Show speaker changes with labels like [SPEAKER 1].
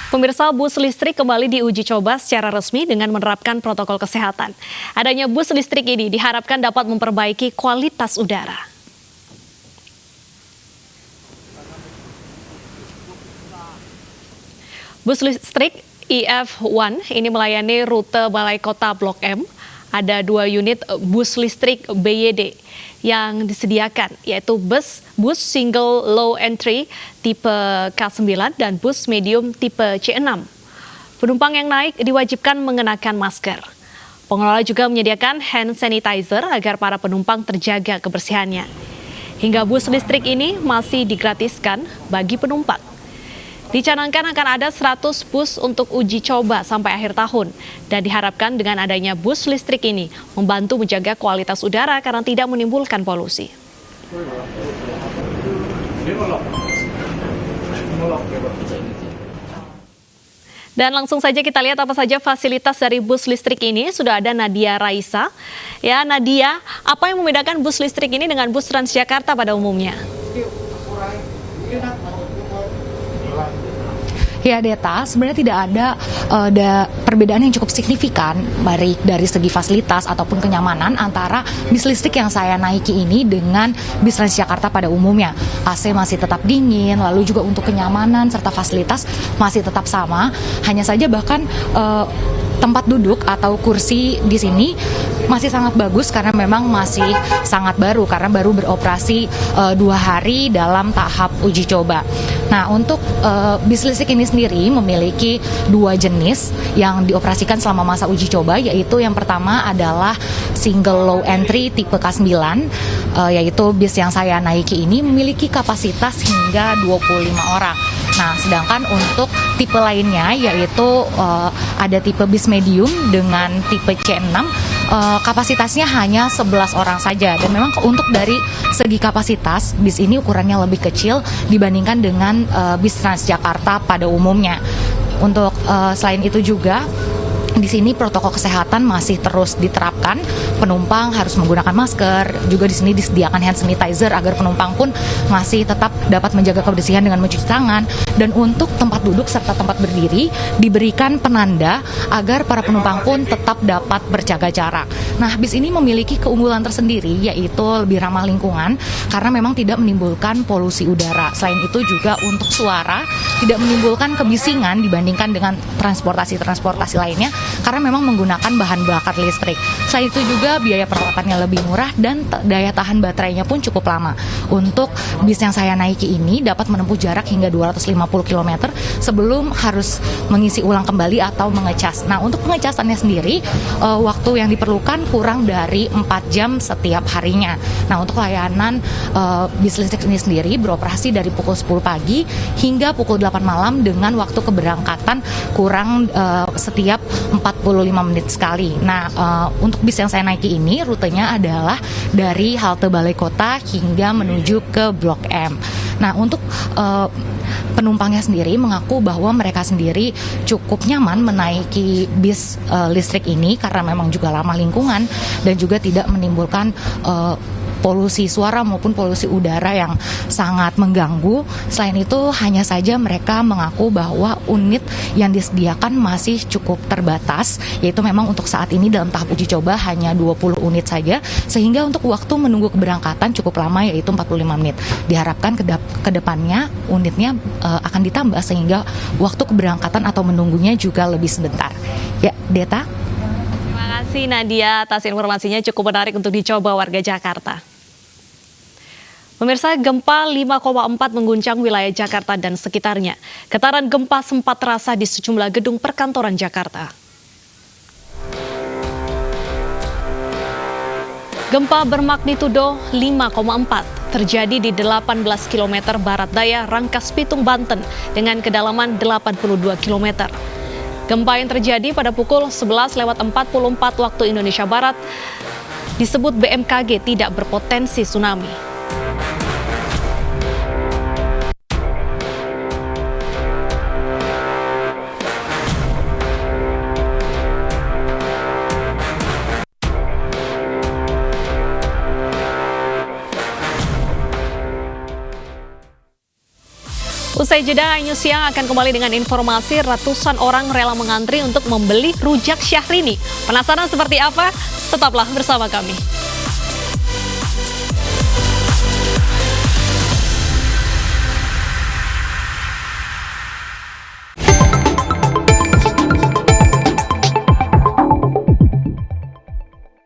[SPEAKER 1] Pemirsa, bus listrik kembali diuji coba secara resmi dengan menerapkan protokol kesehatan. Adanya bus listrik ini diharapkan dapat memperbaiki kualitas udara. Bus listrik EF1 ini melayani rute Balai Kota Blok M. Ada 2 unit bus listrik BYD yang disediakan, yaitu bus single low entry tipe K9 dan bus medium tipe C6. Penumpang yang naik diwajibkan mengenakan masker. Pengelola juga menyediakan hand sanitizer agar para penumpang terjaga kebersihannya. Hingga bus listrik ini masih digratiskan bagi penumpang. Dicanangkan akan ada 100 bus untuk uji coba sampai akhir tahun. Dan diharapkan dengan adanya bus listrik ini membantu menjaga kualitas udara karena tidak menimbulkan polusi. Dan langsung saja kita lihat apa saja fasilitas dari bus listrik ini. Sudah ada Nadia Raisa. Ya, Nadia, apa yang membedakan bus listrik ini dengan bus Transjakarta pada umumnya?
[SPEAKER 2] Ya, Deta, sebenarnya tidak ada perbedaan yang cukup signifikan baik dari segi fasilitas ataupun kenyamanan antara bis listrik yang saya naiki ini dengan bis Transjakarta pada umumnya. AC masih tetap dingin, lalu juga untuk kenyamanan serta fasilitas masih tetap sama. Hanya saja bahkan tempat duduk atau kursi di sini masih sangat bagus karena memang masih sangat baru karena baru beroperasi 2 hari dalam tahap uji coba. Nah, untuk bis listrik ini sendiri memiliki 2 jenis yang dioperasikan selama masa uji coba, yaitu yang pertama adalah single low entry tipe K9, yaitu bis yang saya naiki ini memiliki kapasitas hingga 25 orang. Nah, sedangkan untuk tipe lainnya yaitu ada tipe bis medium dengan tipe C6, kapasitasnya hanya 11 orang saja. Dan memang untuk dari segi kapasitas, bis ini ukurannya lebih kecil dibandingkan dengan bis Transjakarta pada umumnya. Untuk selain itu juga, di sini protokol kesehatan masih terus diterapkan. Penumpang harus menggunakan masker. Juga di sini disediakan hand sanitizer agar penumpang pun masih tetap dapat menjaga kebersihan dengan mencuci tangan. Dan untuk tempat duduk serta tempat berdiri diberikan penanda agar para penumpang pun tetap dapat berjaga jarak. Nah, bis ini memiliki keunggulan tersendiri, yaitu lebih ramah lingkungan karena memang tidak menimbulkan polusi udara. Selain itu juga untuk suara tidak menimbulkan kebisingan dibandingkan dengan transportasi lainnya, karena memang menggunakan bahan bakar listrik. Selain itu juga biaya perawatannya lebih murah dan daya tahan baterainya pun cukup lama. Untuk bis yang saya naiki ini dapat menempuh jarak hingga 250 km sebelum harus mengisi ulang kembali atau mengecas. Nah, untuk pengecasannya sendiri, waktu yang diperlukan kurang dari 4 jam setiap harinya. Nah, untuk layanan bis listrik ini sendiri beroperasi dari pukul 10 pagi hingga pukul 8 malam dengan waktu keberangkatan kurang setiap 45 menit sekali. Nah, untuk bis yang saya naiki ini rutenya adalah dari halte Balai Kota hingga menuju ke Blok M. Nah, untuk penumpangnya sendiri mengaku bahwa mereka sendiri cukup nyaman menaiki bis listrik ini karena memang juga ramah lingkungan dan juga tidak menimbulkan polusi suara maupun polusi udara yang sangat mengganggu. Selain itu, hanya saja mereka mengaku bahwa unit yang disediakan masih cukup terbatas, yaitu memang untuk saat ini dalam tahap uji coba hanya 20 unit saja, sehingga untuk waktu menunggu keberangkatan cukup lama, yaitu 45 menit. Diharapkan ke depannya unitnya akan ditambah sehingga waktu keberangkatan atau menunggunya juga lebih sebentar. Ya, Deta.
[SPEAKER 1] Terima kasih Nadia atas informasinya, cukup menarik untuk dicoba warga Jakarta. Pemirsa, gempa 5,4 mengguncang wilayah Jakarta dan sekitarnya. Getaran gempa sempat terasa di sejumlah gedung perkantoran Jakarta. Gempa bermagnitudo 5,4 terjadi di 18 km barat daya Rangkas Bitung, Banten dengan kedalaman 82 km. Gempa yang terjadi pada pukul 11:44 waktu Indonesia Barat disebut BMKG tidak berpotensi tsunami. Usai jeda, News Siang akan kembali dengan informasi ratusan orang rela mengantri untuk membeli rujak Syahrini. Penasaran seperti apa? Tetaplah bersama kami.